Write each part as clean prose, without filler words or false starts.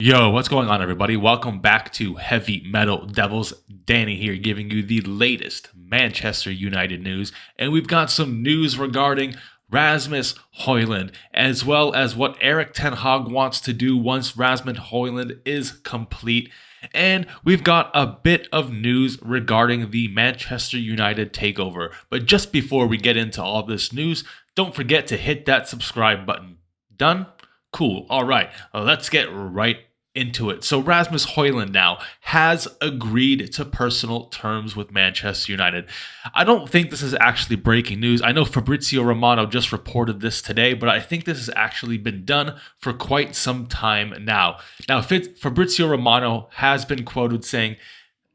Yo, what's going on, everybody? Welcome back to Heavy Metal Devils. Danny here, giving you the latest Manchester United news. And we've got some news regarding Rasmus Hojlund, as well as what Erik ten Hag wants to do once Rasmus Hojlund is complete. And we've got a bit of news regarding the Manchester United takeover. But just before we get into all this news, don't forget to hit that subscribe button. Done? Cool. All right. Let's get right into it. So Rasmus Hojlund now has agreed to personal terms with Manchester United. I don't think this is actually breaking news. I know Fabrizio Romano just reported this today, but I think this has actually been done for quite some time now. Now, Fabrizio Romano has been quoted saying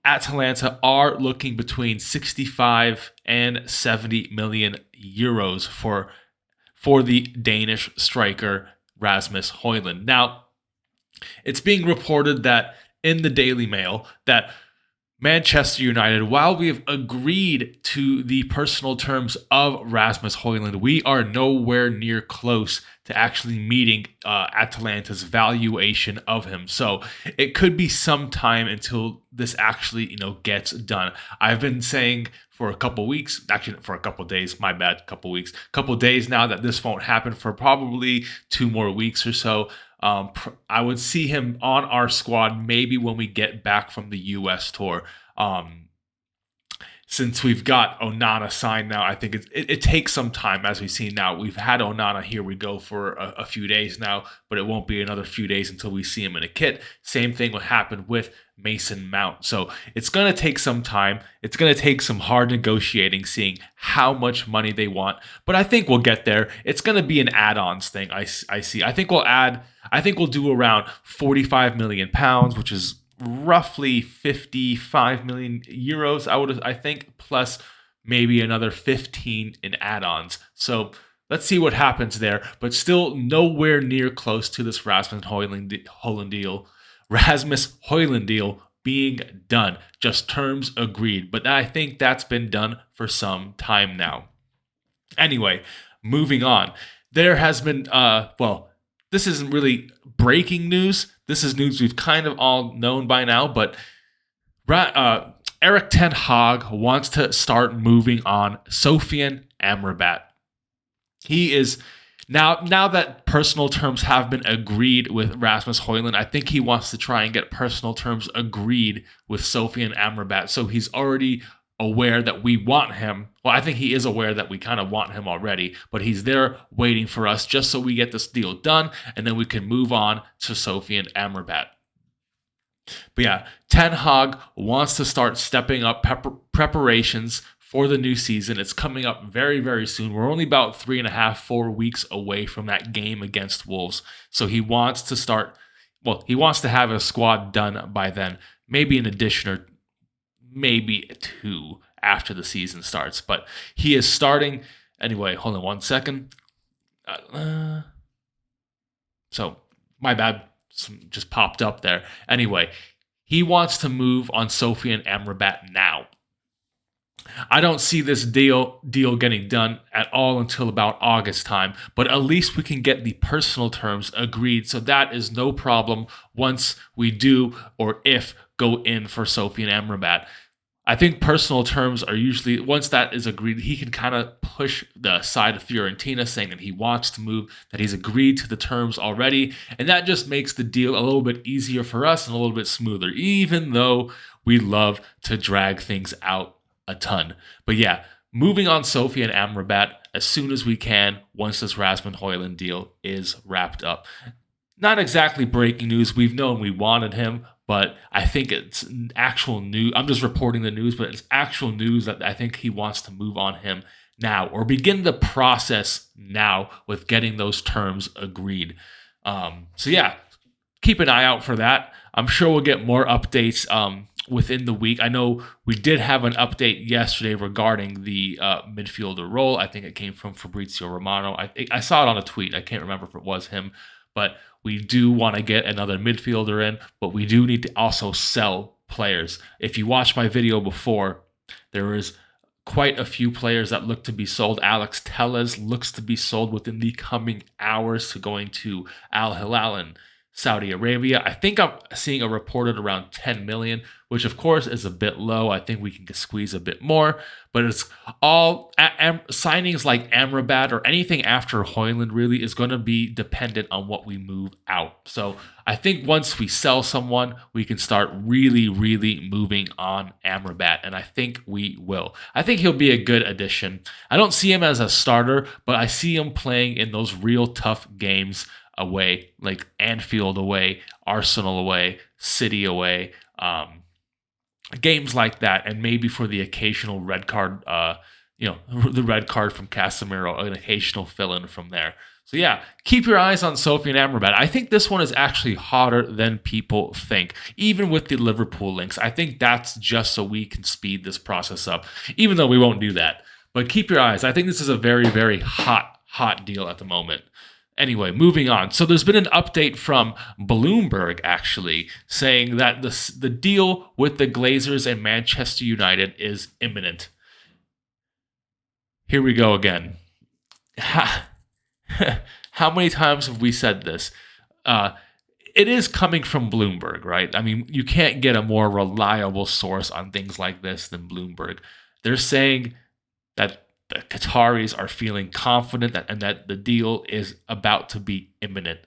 Atalanta are looking between 65 and 70 million euros for the Danish striker Rasmus Hojlund. Now, it's being reported that in the Daily Mail that Manchester United, while we have agreed to the personal terms of Rasmus Hojlund, we are nowhere near close to actually meeting Atalanta's valuation of him. So it could be some time until this actually, gets done. I've been saying for a couple weeks, actually for a couple days, my bad, couple days now that this won't happen for probably 2 more weeks or so. I would see him on our squad maybe when we get back from the U.S. tour. Since we've got Onana signed now, I think it takes some time, as we see now. We've had Onana here we go for a few days now, but it won't be another few days until we see him in a kit. Same thing will happen with Mason Mount. So it's going to take some time. It's going to take some hard negotiating, seeing how much money they want. But I think we'll get there. It's going to be an add-ons thing, I see. I think we'll do around 45 million pounds, which is roughly 55 million euros, I think, plus maybe another 15 in add-ons. So let's see what happens there, but still nowhere near close to this Rasmus Hojlund deal being done. Just terms agreed, but I think that's been done for some time now. Anyway, moving on. There has been this isn't really breaking news. This is news we've kind of all known by now, but Erik ten Hag wants to start moving on Sofyan Amrabat. He is now that personal terms have been agreed with Rasmus Hojlund, I think he wants to try and get personal terms agreed with Sofyan Amrabat. So he's already aware that we want him. Well, I think he is aware that we kind of want him already, but he's there waiting for us just so we get this deal done, and then we can move on to Sofyan Amrabat. But yeah, Ten Hag wants to start stepping up preparations for the new season. It's coming up very, very soon. We're only about 3.5-4 weeks away from that game against Wolves. So he wants to have a squad done by then, maybe an addition or maybe 2 after the season starts. But he is starting. Anyway, hold on 1 second. So, my bad. Just popped up there. Anyway, he wants to move on Sofyan Amrabat now. I don't see this deal getting done at all until about August time, but at least we can get the personal terms agreed, so that is no problem once we do or if go in for Sofyan Amrabat. I think personal terms are usually, once that is agreed, he can kind of push the side of Fiorentina saying that he wants to move, that he's agreed to the terms already, and that just makes the deal a little bit easier for us and a little bit smoother, even though we love to drag things out a ton. But yeah, moving on Sofyan Amrabat as soon as we can once this Rasmus Hojlund deal is wrapped up. Not exactly breaking news. We've known we wanted him, but I think it's actual news. I'm just reporting the news, but it's actual news that I think he wants to move on him now or begin the process now with getting those terms agreed. So yeah, keep an eye out for that. I'm sure we'll get more updates within the week. I know we did have an update yesterday regarding the midfielder role. I think it came from Fabrizio Romano. I saw it on a tweet. I can't remember if it was him, but we do want to get another midfielder in, but we do need to also sell players. If you watched my video before, there is quite a few players that look to be sold. Alex Telles looks to be sold within the coming hours to going to Al Hilal, and Saudi Arabia. I think I'm seeing a reported around 10 million, which of course is a bit low. I think we can squeeze a bit more, but it's all signings like Amrabat or anything after Hojlund really is going to be dependent on what we move out. So I think once we sell someone, we can start really, really moving on Amrabat, and I think we will. I think he'll be a good addition. I don't see him as a starter, but I see him playing in those real tough games away, like Anfield away, Arsenal away, City away, games like that, and maybe for the occasional red card, the red card from Casemiro, an occasional fill-in from there. So yeah, keep your eyes on Sofyan Amrabat. I think this one is actually hotter than people think, even with the Liverpool links. I think that's just so we can speed this process up, even though we won't do that. But keep your eyes. I think this is a very, very hot deal at the moment. Anyway, moving on. So there's been an update from Bloomberg, actually, saying that the deal with the Glazers and Manchester United is imminent. Here we go again. How many times have we said this? It is coming from Bloomberg, right? I mean, you can't get a more reliable source on things like this than Bloomberg. They're saying that the Qataris are feeling confident and that the deal is about to be imminent.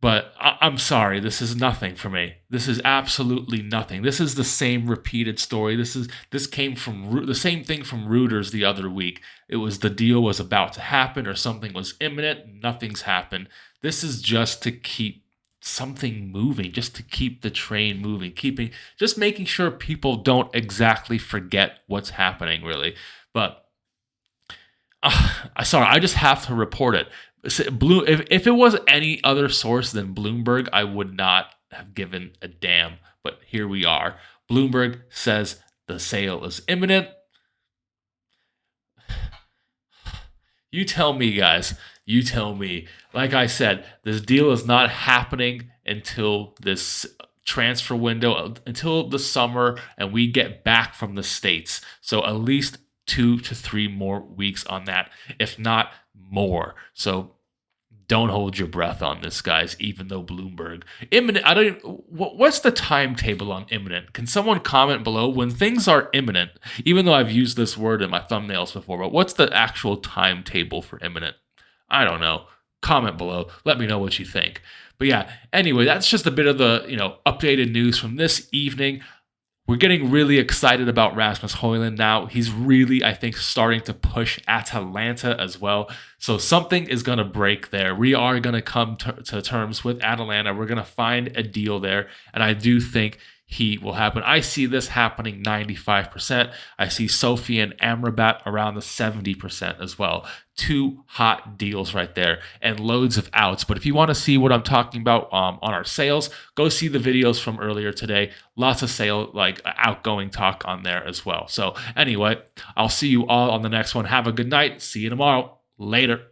But I'm sorry, this is nothing for me. This is absolutely nothing. This is the same repeated story. This came from the same thing from Reuters the other week. It was the deal was about to happen or something was imminent. Nothing's happened. This is just to keep something moving, just to keep the train moving, just making sure people don't exactly forget what's happening, really. But sorry, I just have to report it. If it was any other source than Bloomberg, I would not have given a damn. But here we are. Bloomberg says the sale is imminent. You tell me, guys. You tell me. Like I said, this deal is not happening until this transfer window, until the summer, and we get back from the States. So at least 2 to 3 more weeks on that, if not more. So don't hold your breath on this, guys, even though Bloomberg. Imminent, what's the timetable on imminent? Can someone comment below when things are imminent, even though I've used this word in my thumbnails before, but what's the actual timetable for imminent? I don't know. Comment below. Let me know what you think. But yeah, anyway, that's just a bit of the, updated news from this evening. We're getting really excited about Rasmus Hojlund now. He's really, I think, starting to push Atalanta as well. So something is going to break there. We are going to come to terms with Atalanta. We're going to find a deal there. And I do think he will happen. I see this happening 95%. I see Sofyan Amrabat around the 70% as well. 2 hot deals right there and loads of outs. But if you want to see what I'm talking about on our sales, go see the videos from earlier today. Lots of outgoing talk on there as well. So anyway, I'll see you all on the next one. Have a good night. See you tomorrow. Later.